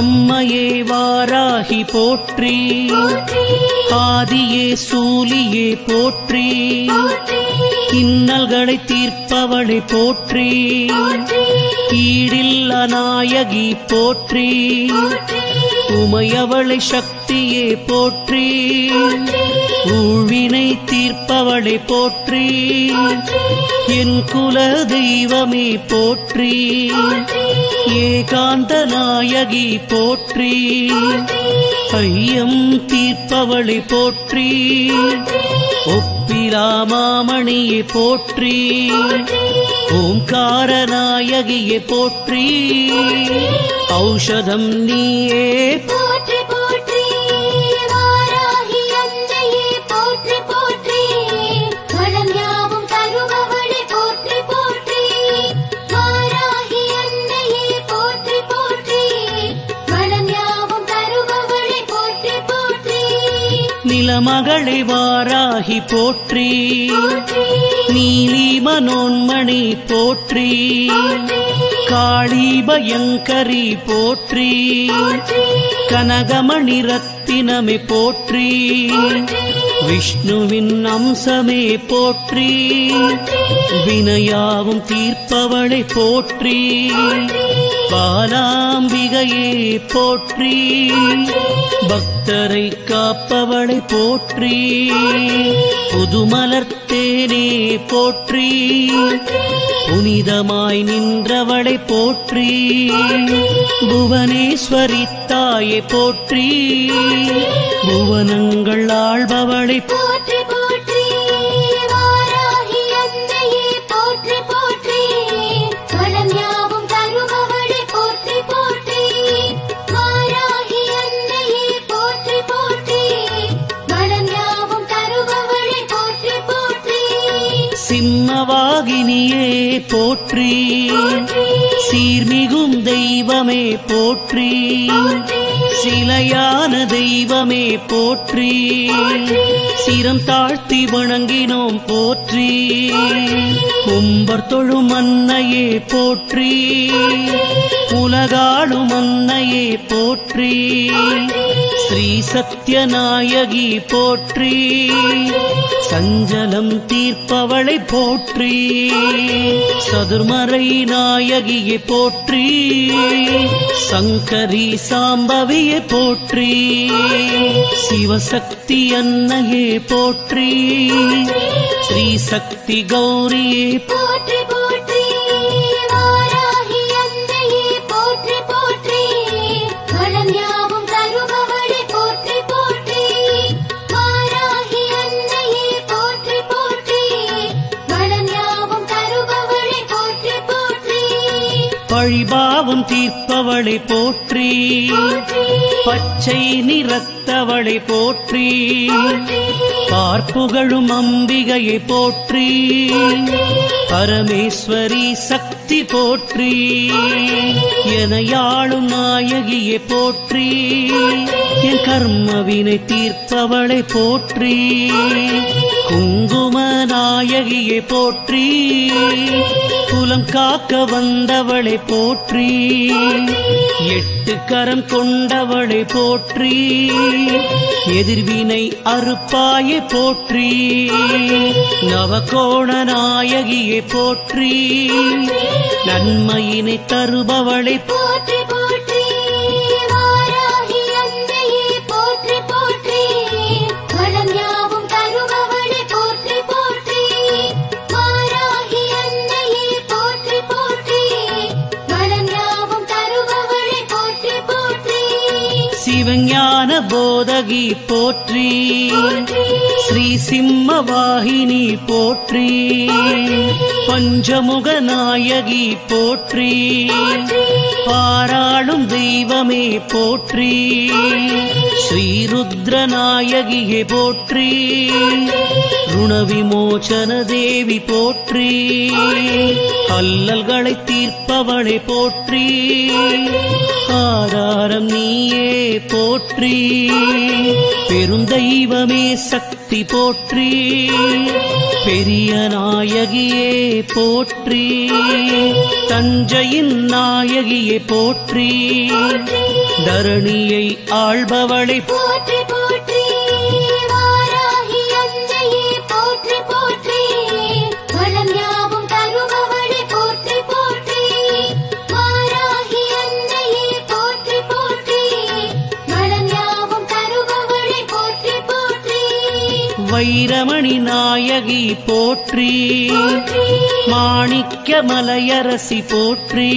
அம்மையே வாராகி போற்றி, ஆதியே சூலியே போற்றி, இன்னல்களை தீர்ப்பவளை போற்றி, ஈடில்ல நாயகி போற்றி, உமையவளை சக்தியே போற்றி, ஊழ்வினை தீர்ப்பவளை போற்றி, என் குல தெய்வமே போற்றி, ஏகாந்த நாயகி போற்றி, ஐயம் தீர்ப்பவளை போற்றி, ஒப்பிலாமாமணியை போற்றி, ஓம்கார நாயகியை போற்றி, ஔஷதம் நீயே போற்றி போற்றி, வாராகி அன்னையே போற்றி போற்றி, வளம் யாவும் தருபவளே போற்றி போற்றி, வாராகி அன்னையே போற்றி போற்றி, வளம் யாவும் தருபவளே போற்றி போற்றி, நிலமகளை வாராகி போற்றி, நீலி மனோன்மணி போற்றி, காளி பயங்கரி போற்றி, கனகமணி ரத்தினமே போற்றி, விஷ்ணுவின் அம்சமே போற்றி, வினையாவும் தீர்ப்பவளை போற்றி, பாலாம்பிகையே போற்றி, பக்தரை காப்பவளை போற்றி, புதுமலர்த்தேனே போற்றி, புனிதமாய் நின்றவளை போற்றி, புவனேஸ்வரி தாயை போற்றி, புவனங்கள் ஆள்பவளை போற்றி போற்றி, வாராகி அன்னையே போற்றி போற்றி, வளம் யாவும் தருபவளே போற்றி போற்றி, வாராகி அன்னையே போற்றி போற்றி, வளம் யாவும் தருபவளே போற்றி போற்றி, சிம்மவாகினியே போற்றி, சீர்மிகும் தெய்வமே போற்றி, சிலையான தெய்வமே போற்றி, சிரம் தாழ்த்தி வணங்கினோம் போற்றி, கும்பர் தொழும் அன்னையே போற்றி, உலகாளும் அன்னையே போற்றி, ஸ்ரீ சத்யநாயகி போற்றி, சஞ்சலம் தீர்ப்பவளை போற்றி, சதுர்மறை நாயகியை போற்றி, சங்கரி சாம்பவியை போற்றி, சிவசக்தி அன்னையே போற்றி, ஸ்ரீ சக்தி கௌரியே போற்றி போற்றி, வாராகி அன்னையே போற்றி போற்றி, வளம் யாவும் தருபவளே போற்றி போற்றி, வாராகி அன்னையே போற்றி போற்றி, வளம் யாவும் தருபவளே போற்றி போற்றி, பழிபாவம் தீர்ப்பவளை போற்றி, பச்சை நிறத்தவளை போற்றி, பார்ப்புகழும் அம்பிகையை போற்றி, பரமேஸ்வரி சக்தி போற்றி, எனையாளும் நாயகியை போற்றி, என் கர்மவினை தீர்ப்பவளை போற்றி, குங்கும நாயகியை போற்றி, குலம் காக்க வந்தவளை போற்றி, எட்டு கரம் கொண்டவளை போற்றி, எதிர்வினை அறுப்பாயை போற்றி, நவகோண நாயகியை போற்றி, நன்மையினை தருபவளை போற்றி போற்றி, வாராகி அன்னையே போற்றி போற்றி, வளம் யாவும் தருபவளே போற்றி போற்றி, வாராகி அன்னையே போற்றி போற்றி, வளம் யாவும் தருபவளே போற்றி போற்றி, சிவஞான போதகி போற்றி, ஸ்ரீ சிம்மவாகினி போற்றி, பஞ்சமுக நாயகி போற்றி, பாராளும் தெய்வமே போற்றி, ஸ்ரீருத்ர நாயகியை போற்றி, ருணவிமோசன தேவி போற்றி, அல்லல்களை தீர்ப்பவளை போற்றி, ஆதாரம் நீயே போற்றி, பெருந்தெய்வமே சக்தி போற்றி, பெரிய நாயகியே போற்றி, தஞ்சையின் நாயகியே போற்றி, தரணியை ஆள்பவளை போற்றி போற்றி, வாராகி அன்னையே போற்றி போற்றி, வளம் யாவும் தருபவளே போற்றி போற்றி, வாராகி அன்னையே போற்றி போற்றி, வளம் யாவும் தருபவளே போற்றி போற்றி, வைரமணி நாயகி போற்றி, மாணிக்க மலையரசி போற்றி,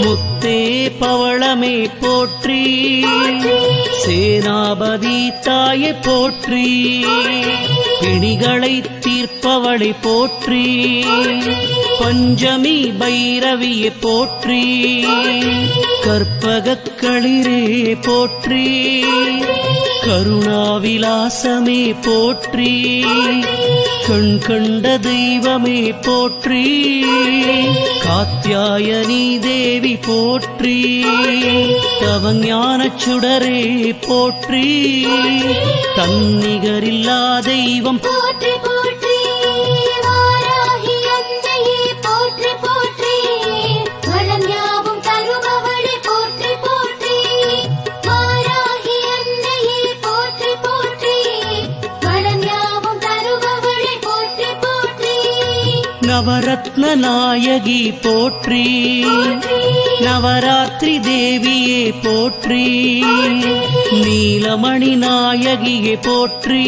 முத்தே பவளமே போற்றி, சேனாபதி தாயே போற்றி, பிணிகளை தீர்ப்பவளை போற்றி, பஞ்சமி பைரவியே போற்றி, கற்பகக்களிரே போற்றி, கருணாவிலாசமே போற்றி, கண் கண்ட தெய்வமே போற்றி, காத்யாயனி தேவி போற்றி, தவஞானச் சுடரே போற்றி, தன்னிகரில்லா தெய்வம் போற்றி போற்றி, வாராகி அன்னையே போற்றி போற்றி, வளம் யாவும் தருபவளே போற்றி போற்றி, வாராகி அன்னையே போற்றி போற்றி, வளம் யாவும் தருபவளே போற்றி போற்றி, நவரத்ன நாயகி போற்றி, நவராத்திரி தேவியே போற்றி, நீலமணி நாயகியே போற்றி,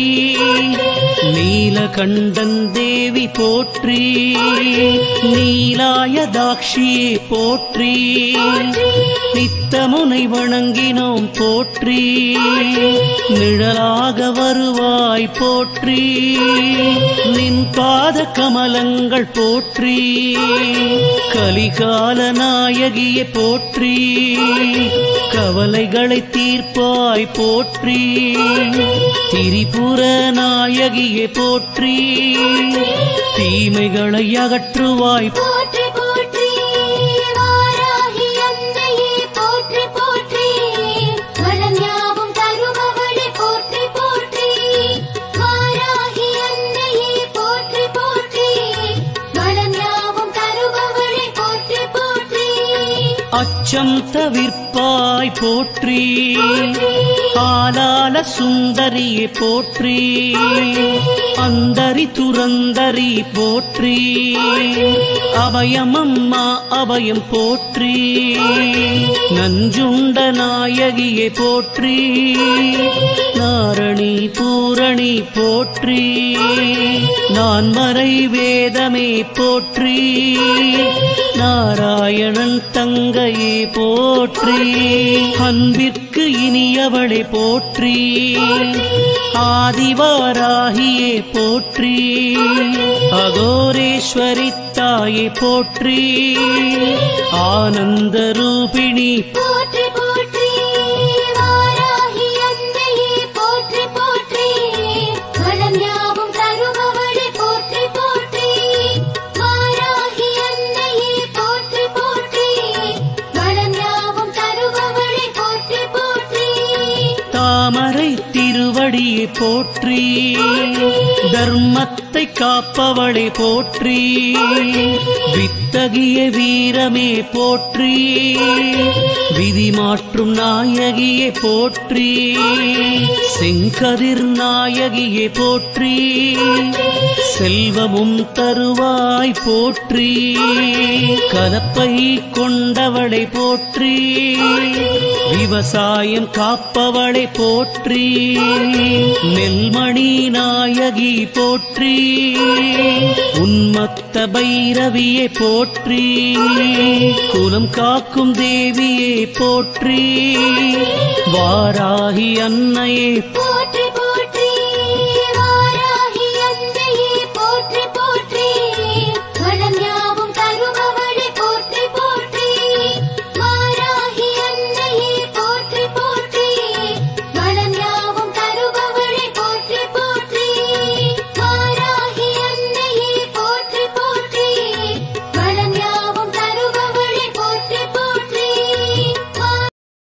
நீலகண்டன் தேவி போற்றி, நீலாயதாக்ஷியே போற்றி, நித்தமுனை வணங்கினோம் போற்றி, நிழலாக வருவாய் போற்றி, நின் பாத கமலங்கள் போற்றி, கலிகால நாயகியே போற்றி, கவலைகளை தீர்ப்பாய் போற்றி, திரிபுர நாயகியே போற்றி, தீமைகளை அகற்றுவாய் போற்றி போற்றி, வாராகி அன்னையே போற்றி போற்றி, வளம் யாவும் தருபவளே போற்றி போற்றி, வாராகி அன்னையே போற்றி போற்றி, வளம் யாவும் தருபவளே போற்றி போற்றி, அச்சம் தவிர்ப்பாய் போற்றி, ஆலால சுந்தரியே போற்றி, அந்தரி துரந்தரி போற்றி, அபயமம்மா அபயம் போற்றி, நஞ்சுண்ட நாயகியே போற்றி, நாரணி பூரணி போற்றி, நான்மறை வேதமே போற்றி, நாராயணன் தங்கையே போற்றி, அன்பிற்கு இனியவளை போற்றி, ஆதிவாராகியே போற்றி, அகோரேஸ்வரி தாயே போற்றி, ஆனந்த ரூபிணி போற்றி போற்றி, வாராகி அன்னையே போற்றி போற்றி, வளம் யாவும் தருபவளே போற்றி போற்றி, வாராகி அன்னையே போற்றி போற்றி, வளம் யாவும் தருபவளே போற்றி போற்றி, தாமரை திருவடியே போற்றி, தர்மத்தை காப்பவளே போற்றி, வித்தகிய வீரமே போற்றி, விதி மாற்றும் நாயகியே போற்றி, செங்கதிர் நாயகியே போற்றி, செல்வமும் தருவாய் போற்றி, கலப்பை கொண்டவளை போற்றி, விவசாயம் காப்பவளை போற்றி, நெல்மணி நாயகி போற்றி, உன்மத்த பைரவியே போற்றி, குலம் காக்கும் தேவியே போற்றி, வாராகி அன்னையே போற்றி